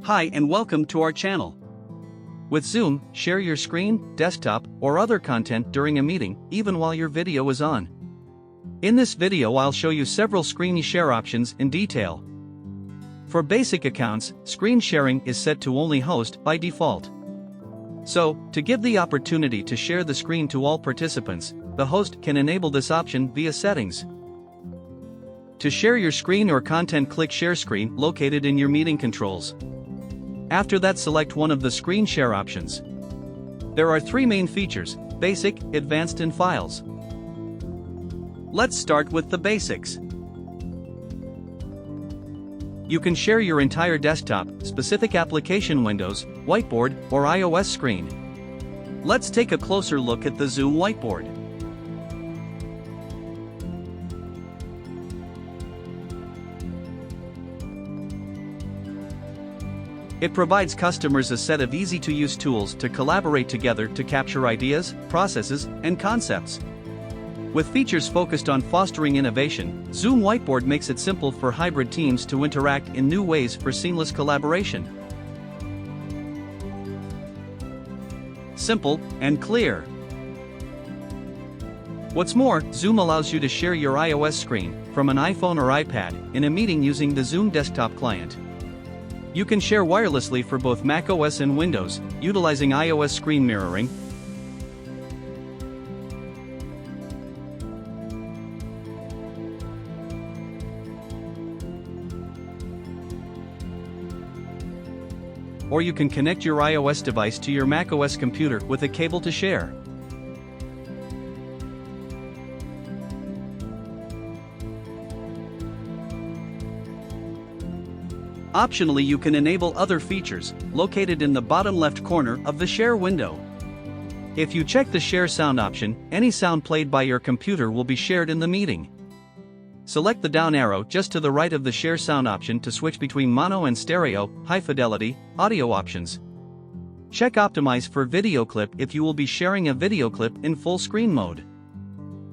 Hi and welcome to our channel. With Zoom, share your screen, desktop, or other content during a meeting, even while your video is on. In this video I'll show you several screen share options in detail. For basic accounts, screen sharing is set to only host by default. So, to give the opportunity to share the screen to all participants, the host can enable this option via settings. To share your screen or content, click Share Screen located in your meeting controls. After that, select one of the screen share options. There are three main features: Basic, Advanced and Files. Let's start with the basics. You can share your entire desktop, specific application windows, Whiteboard, or iOS screen. Let's take a closer look at the Zoom Whiteboard. It provides customers a set of easy-to-use tools to collaborate together to capture ideas, processes, and concepts. With features focused on fostering innovation, Zoom Whiteboard makes it simple for hybrid teams to interact in new ways for seamless collaboration. Simple and clear. What's more, Zoom allows you to share your iOS screen from an iPhone or iPad in a meeting using the Zoom desktop client. You can share wirelessly for both macOS and Windows, utilizing iOS screen mirroring. Or you can connect your iOS device to your macOS computer with a cable to share. Optionally, you can enable other features, located in the bottom left corner of the share window. If you check the share sound option, any sound played by your computer will be shared in the meeting. Select the down arrow just to the right of the share sound option to switch between mono and stereo, high fidelity, audio options. Check Optimize for video clip if you will be sharing a video clip in full screen mode.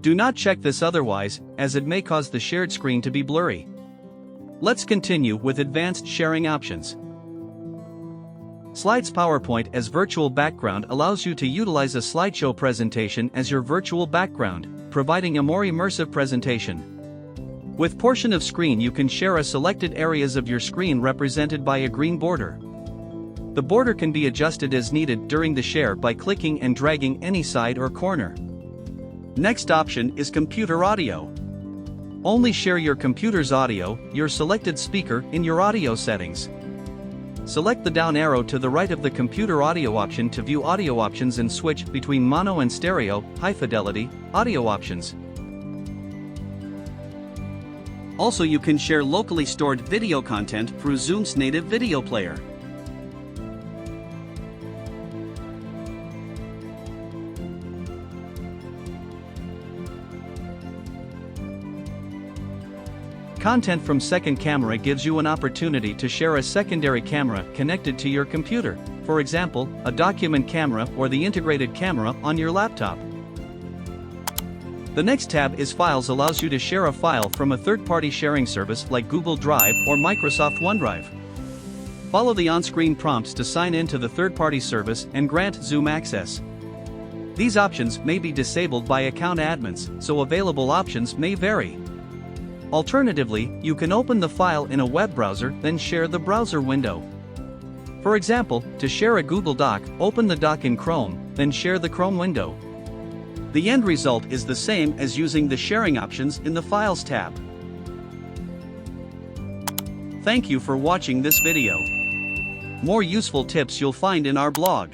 Do not check this otherwise, as it may cause the shared screen to be blurry. Let's continue with advanced sharing options. Slides PowerPoint as virtual background allows you to utilize a slideshow presentation as your virtual background, providing a more immersive presentation. With portion of screen, you can share a selected areas of your screen represented by a green border. The border can be adjusted as needed during the share by clicking and dragging any side or corner. Next option is computer audio. Only share your computer's audio, your selected speaker, in your audio settings. Select the down arrow to the right of the computer audio option to view audio options and switch between mono and stereo, high fidelity, audio options. Also, you can share locally stored video content through Zoom's native video player. Content from second camera gives you an opportunity to share a secondary camera connected to your computer, for example, a document camera or the integrated camera on your laptop. The next tab is Files, allows you to share a file from a third-party sharing service like Google Drive or Microsoft OneDrive. Follow the on-screen prompts to sign in to the third-party service and grant Zoom access. These options may be disabled by account admins, so available options may vary. Alternatively, you can open the file in a web browser, then share the browser window. For example, to share a Google Doc, open the doc in Chrome, then share the Chrome window. The end result is the same as using the sharing options in the Files tab. Thank you for watching this video. More useful tips you'll find in our blog.